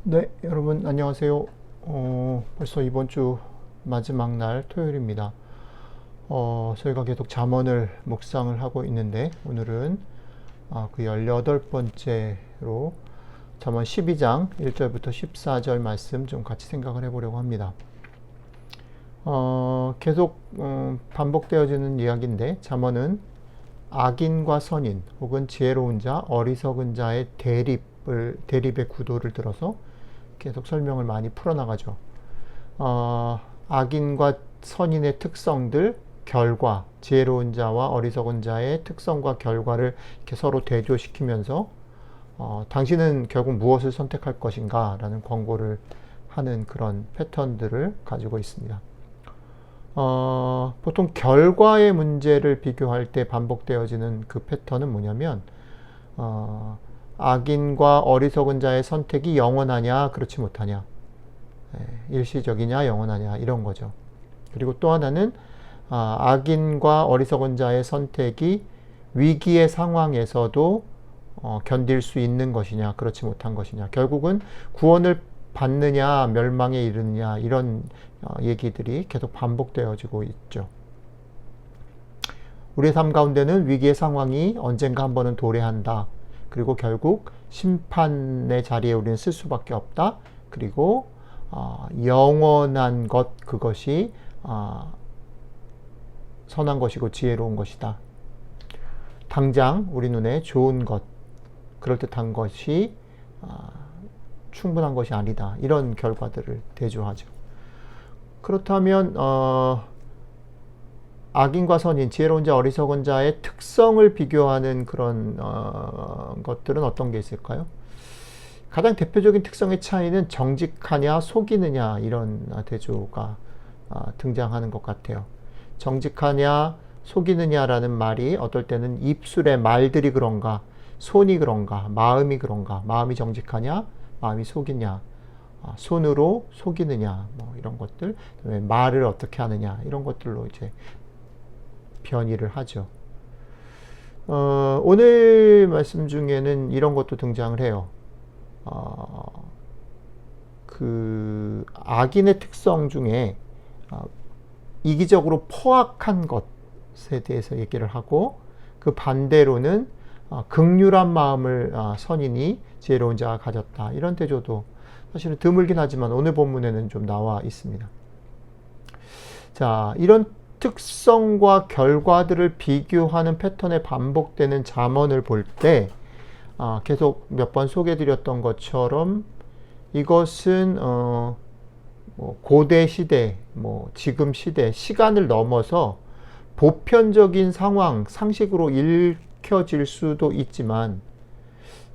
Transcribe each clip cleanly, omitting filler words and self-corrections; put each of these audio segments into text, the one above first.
네, 여러분 안녕하세요. 벌써 이번 주 마지막 날 토요일입니다. 저희가 계속 잠언을 묵상을 하고 있는데 오늘은 그 18번째로 잠언 12장 1절부터 14절 말씀 좀 같이 생각을 해보려고 합니다. 계속 반복되어지는 이야기인데 잠언은 악인과 선인 혹은 지혜로운 자, 어리석은 자의 대립의 구도를 들어서 계속 설명을 많이 풀어나가죠. 악인과 선인의 특성들, 결과, 지혜로운 자와 어리석은 자의 특성과 결과를 이렇게 서로 대조시키면서 당신은 결국 무엇을 선택할 것인가 라는 권고를 하는 그런 패턴들을 가지고 있습니다. 보통 결과의 문제를 비교할 때 반복되어지는 그 패턴은 뭐냐면 악인과 어리석은 자의 선택이 영원하냐 그렇지 못하냐, 일시적이냐 영원하냐 이런 거죠. 그리고 또 하나는 악인과 어리석은 자의 선택이 위기의 상황에서도 견딜 수 있는 것이냐 그렇지 못한 것이냐, 결국은 구원을 받느냐 멸망에 이르느냐 이런 얘기들이 계속 반복되어지고 있죠. 우리의 삶 가운데는 위기의 상황이 언젠가 한 번은 도래한다. 그리고 결국 심판의 자리에 우리는 쓸 수밖에 없다. 그리고 영원한 것, 그것이 선한 것이고 지혜로운 것이다. 당장 우리 눈에 좋은 것, 그럴듯한 것이 충분한 것이 아니다. 이런 결과들을 대조하죠. 그렇다면 악인과 선인, 지혜로운 자, 어리석은 자의 특성을 비교하는 그런 것들은 어떤 게 있을까요? 가장 대표적인 특성의 차이는 정직하냐 속이느냐 이런 대조가 등장하는 것 같아요. 정직하냐 속이느냐라는 말이 어떨 때는 입술의 말들이 그런가, 손이 그런가, 마음이 그런가, 마음이 정직하냐, 마음이 속이냐, 손으로 속이느냐, 뭐 이런 것들, 말을 어떻게 하느냐 이런 것들로 이제 변이를 하죠. 오늘 말씀 중에는 이런 것도 등장을 해요. 그 악인의 특성 중에 이기적으로 포악한 것에 대해서 얘기를 하고, 그 반대로는 긍휼한 마음을 선인이 지혜로운 자가 가졌다. 이런 대조도 사실은 드물긴 하지만 오늘 본문에는 좀 나와 있습니다. 자, 이런 특성과 결과들을 비교하는 패턴에 반복되는 잠언을 볼 때 계속 몇 번 소개해드렸던 것처럼 이것은 고대 시대, 지금 시대, 시간을 넘어서 보편적인 상황, 상식으로 읽혀질 수도 있지만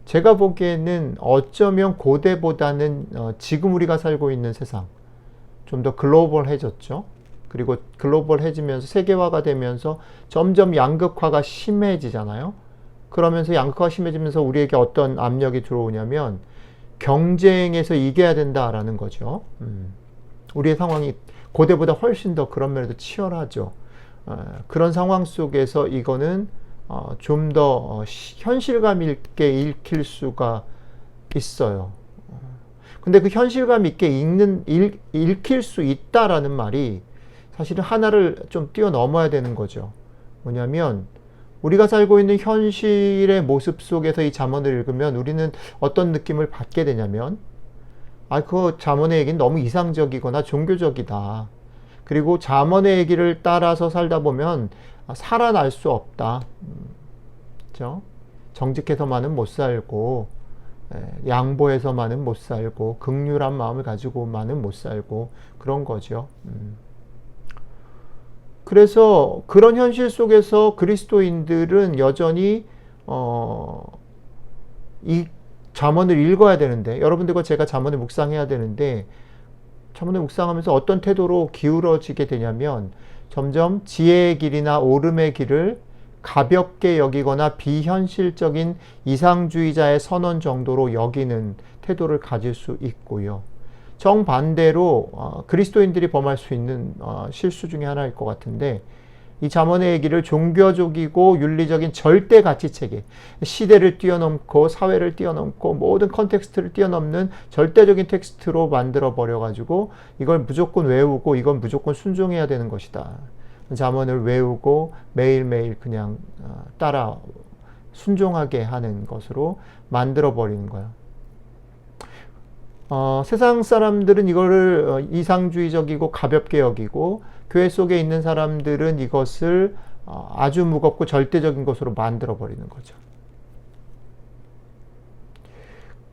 제가 보기에는 어쩌면 고대보다는 지금 우리가 살고 있는 세상 좀 더 글로벌해졌죠. 그리고 글로벌해지면서 세계화가 되면서 점점 양극화가 심해지잖아요. 그러면서 양극화가 심해지면서 우리에게 어떤 압력이 들어오냐면 경쟁에서 이겨야 된다라는 거죠. 우리의 상황이 고대보다 훨씬 더 그런 면에서 치열하죠. 그런 상황 속에서 이거는 좀 더 현실감 있게 읽힐 수가 있어요. 근데 그 현실감 있게 읽힐 수 있다라는 말이 사실은 하나를 좀 뛰어넘어야 되는 거죠. 뭐냐면 우리가 살고 있는 현실의 모습 속에서 이 잠언을 읽으면 우리는 어떤 느낌을 받게 되냐면 그 잠언의 얘기는 너무 이상적이거나 종교적이다. 그리고 잠언의 얘기를 따라서 살다 보면 살아날 수 없다. 그렇죠? 정직해서만은 못 살고, 양보해서만은 못 살고, 긍휼한 마음을 가지고만은 못 살고, 그런 거죠. 그래서 그런 현실 속에서 그리스도인들은 여전히 이 잠언을 읽어야 되는데, 여러분들과 제가 잠언을 묵상해야 되는데, 잠언을 묵상하면서 어떤 태도로 기울어지게 되냐면 점점 지혜의 길이나 옳음의 길을 가볍게 여기거나 비현실적인 이상주의자의 선언 정도로 여기는 태도를 가질 수 있고요. 정반대로 그리스도인들이 범할 수 있는 실수 중에 하나일 것 같은데, 이 잠언의 얘기를 종교적이고 윤리적인 절대 가치체계, 시대를 뛰어넘고 사회를 뛰어넘고 모든 컨텍스트를 뛰어넘는 절대적인 텍스트로 만들어 버려가지고 이걸 무조건 외우고 이건 무조건 순종해야 되는 것이다. 잠언을 외우고 매일매일 그냥 따라 순종하게 하는 것으로 만들어 버리는 거야. 세상 사람들은 이거를 이상주의적이고 가볍게 여기고 교회 속에 있는 사람들은 이것을 아주 무겁고 절대적인 것으로 만들어 버리는 거죠.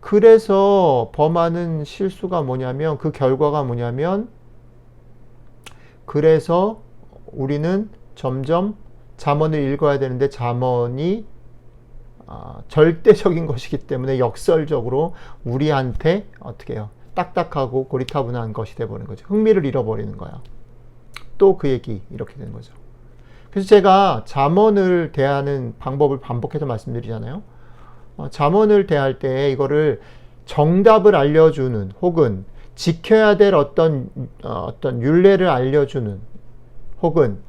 그래서 범하는 실수가 뭐냐면, 그 결과가 뭐냐면, 그래서 우리는 점점 잠언을 읽어야 되는데 잠언이 절대적인 것이기 때문에 역설적으로 우리한테 어떻게 해요? 딱딱하고 고리타분한 것이 돼버리는 거죠. 흥미를 잃어버리는 거야. 또 그 얘기 이렇게 되는 거죠. 그래서 제가 잠언을 대하는 방법을 반복해서 말씀드리잖아요. 잠언을 대할 때 이거를 정답을 알려주는 혹은 지켜야 될 어떤 율례를 알려주는 혹은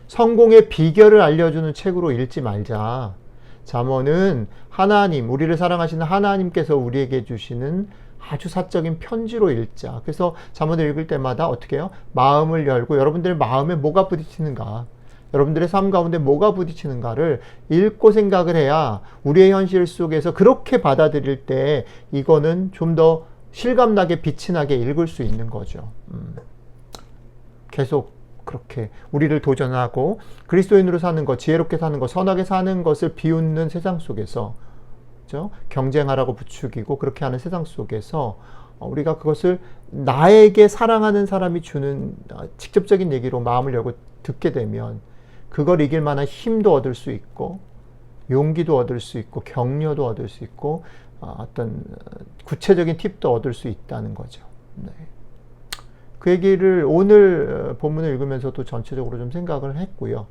성공의 비결을 알려주는 책으로 읽지 말자. 잠언은 하나님, 우리를 사랑하시는 하나님께서 우리에게 주시는 아주 사적인 편지로 읽자. 그래서 잠언을 읽을 때마다 어떻게 해요? 마음을 열고 여러분들의 마음에 뭐가 부딪히는가, 여러분들의 삶 가운데 뭐가 부딪히는가를 읽고 생각을 해야 우리의 현실 속에서 그렇게 받아들일 때 이거는 좀 더 실감나게 빛이 나게 읽을 수 있는 거죠. 계속 그렇게 우리를 도전하고 그리스도인으로 사는 것, 지혜롭게 사는 것, 선하게 사는 것을 비웃는 세상 속에서, 그렇죠? 경쟁하라고 부추기고 그렇게 하는 세상 속에서 우리가 그것을 나에게 사랑하는 사람이 주는 직접적인 얘기로 마음을 열고 듣게 되면 그걸 이길 만한 힘도 얻을 수 있고 용기도 얻을 수 있고 격려도 얻을 수 있고 어떤 구체적인 팁도 얻을 수 있다는 거죠. 네. 그 얘기를 오늘 본문을 읽으면서도 전체적으로 좀 생각을 했고요.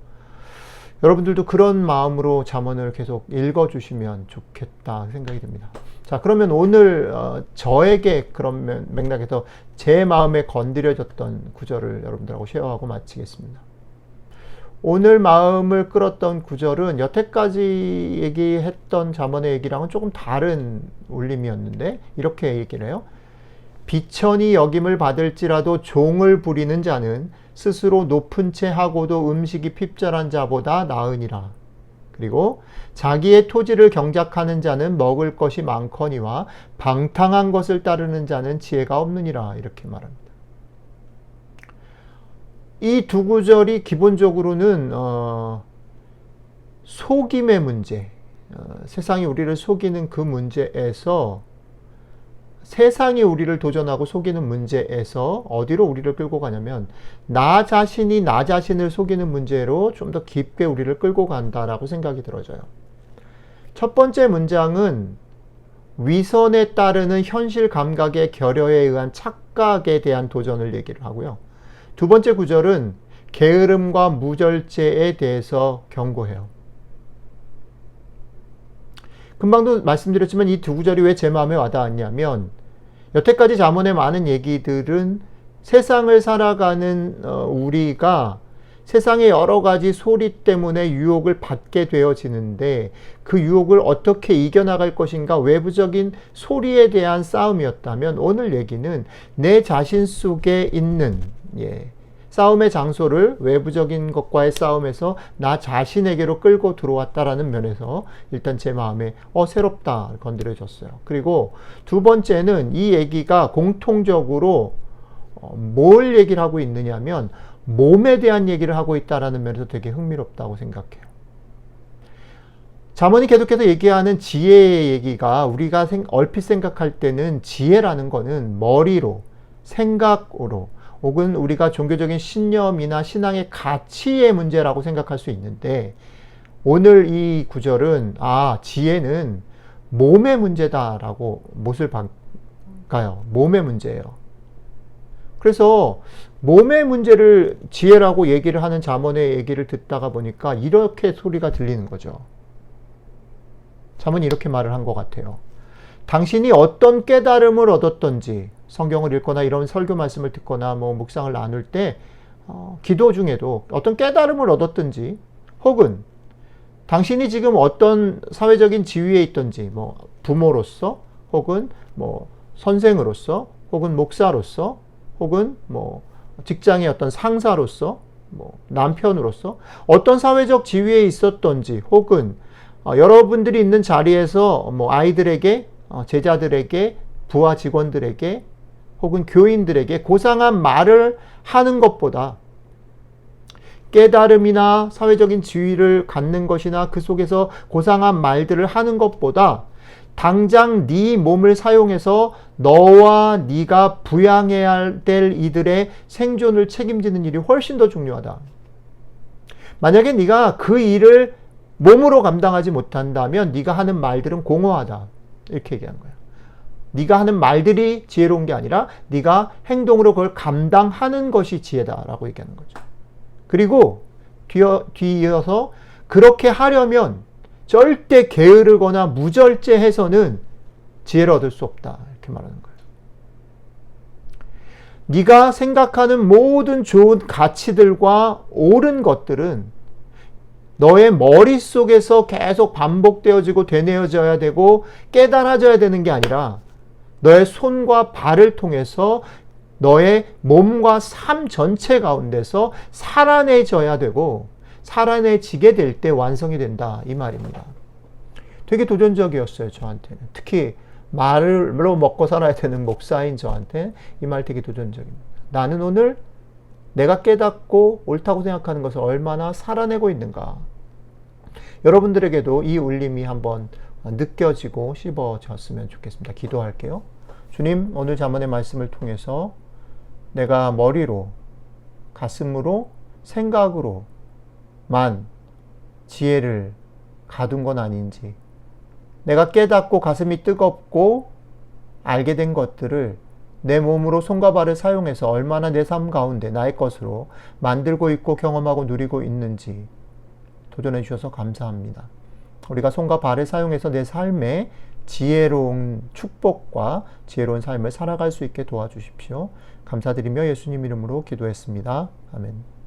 여러분들도 그런 마음으로 잠언을 계속 읽어주시면 좋겠다 생각이 듭니다. 자, 그러면 오늘 저에게 그런 맥락에서 제 마음에 건드려졌던 구절을 여러분들하고 쉐어하고 마치겠습니다. 오늘 마음을 끌었던 구절은 여태까지 얘기했던 잠언의 얘기랑은 조금 다른 울림이었는데 이렇게 얘기를 해요. 비천이 여김을 받을지라도 종을 부리는 자는 스스로 높은 채 하고도 음식이 핍절한 자보다 나으니라. 그리고 자기의 토지를 경작하는 자는 먹을 것이 많거니와 방탕한 것을 따르는 자는 지혜가 없느니라. 이렇게 말합니다. 이 두 구절이 기본적으로는 속임의 문제, 세상이 우리를 속이는 그 문제에서, 세상이 우리를 도전하고 속이는 문제에서 어디로 우리를 끌고 가냐면 나 자신이 나 자신을 속이는 문제로 좀 더 깊게 우리를 끌고 간다라고 생각이 들어져요. 첫 번째 문장은 위선에 따르는 현실 감각의 결여에 의한 착각에 대한 도전을 얘기를 하고요. 두 번째 구절은 게으름과 무절제에 대해서 경고해요. 금방도 말씀드렸지만 이 두 구절이 왜 제 마음에 와닿았냐면, 여태까지 잠언의 많은 얘기들은 세상을 살아가는 우리가 세상의 여러 가지 소리 때문에 유혹을 받게 되어지는데 그 유혹을 어떻게 이겨나갈 것인가, 외부적인 소리에 대한 싸움이었다면, 오늘 얘기는 내 자신 속에 있는 싸움의 장소를 외부적인 것과의 싸움에서 나 자신에게로 끌고 들어왔다라는 면에서 일단 제 마음에 새롭다 건드려졌어요. 그리고 두 번째는 이 얘기가 공통적으로 뭘 얘기를 하고 있느냐면 몸에 대한 얘기를 하고 있다라는 면에서 되게 흥미롭다고 생각해요. 잠언이 계속해서 얘기하는 지혜의 얘기가 우리가 얼핏 생각할 때는 지혜라는 거는 머리로, 생각으로, 혹은 우리가 종교적인 신념이나 신앙의 가치의 문제라고 생각할 수 있는데, 오늘 이 구절은 지혜는 몸의 문제다라고 못을 박아요. 몸의 문제예요. 그래서 몸의 문제를 지혜라고 얘기를 하는 잠언의 얘기를 듣다가 보니까 이렇게 소리가 들리는 거죠. 잠언이 이렇게 말을 한 것 같아요. 당신이 어떤 깨달음을 얻었던지, 성경을 읽거나 이런 설교 말씀을 듣거나 묵상을 나눌 때 기도 중에도 어떤 깨달음을 얻었든지, 혹은 당신이 지금 어떤 사회적인 지위에 있든지, 뭐 부모로서, 혹은 뭐 선생으로서, 혹은 목사로서, 혹은 뭐 직장의 어떤 상사로서, 뭐 남편으로서 어떤 사회적 지위에 있었던지, 혹은 여러분들이 있는 자리에서 뭐 아이들에게, 제자들에게, 부하 직원들에게, 혹은 교인들에게 고상한 말을 하는 것보다, 깨달음이나 사회적인 지위를 갖는 것이나 그 속에서 고상한 말들을 하는 것보다 당장 네 몸을 사용해서 너와 네가 부양해야 될 이들의 생존을 책임지는 일이 훨씬 더 중요하다. 만약에 네가 그 일을 몸으로 감당하지 못한다면 네가 하는 말들은 공허하다. 이렇게 얘기한 거야. 네가 하는 말들이 지혜로운 게 아니라 네가 행동으로 그걸 감당하는 것이 지혜다라고 얘기하는 거죠. 그리고 뒤이어서 그렇게 하려면 절대 게으르거나 무절제해서는 지혜를 얻을 수 없다. 이렇게 말하는 거예요. 네가 생각하는 모든 좋은 가치들과 옳은 것들은 너의 머릿속에서 계속 반복되어지고 되뇌어져야 되고 깨달아져야 되는 게 아니라 너의 손과 발을 통해서 너의 몸과 삶 전체 가운데서 살아내져야 되고 살아내지게 될 때 완성이 된다. 이 말입니다. 되게 도전적이었어요. 저한테는. 특히 말로 먹고 살아야 되는 목사인 저한테 이 말 되게 도전적입니다. 나는 오늘 내가 깨닫고 옳다고 생각하는 것을 얼마나 살아내고 있는가. 여러분들에게도 이 울림이 한번 느껴지고 씹어졌으면 좋겠습니다. 기도할게요. 주님, 오늘 잠언의 말씀을 통해서 내가 머리로, 가슴으로, 생각으로만 지혜를 가둔 건 아닌지, 내가 깨닫고 가슴이 뜨겁고 알게 된 것들을 내 몸으로 손과 발을 사용해서 얼마나 내 삶 가운데 나의 것으로 만들고 있고 경험하고 누리고 있는지 도전해 주셔서 감사합니다. 우리가 손과 발을 사용해서 내 삶에 지혜로운 축복과 지혜로운 삶을 살아갈 수 있게 도와주십시오. 감사드리며 예수님 이름으로 기도했습니다. 아멘.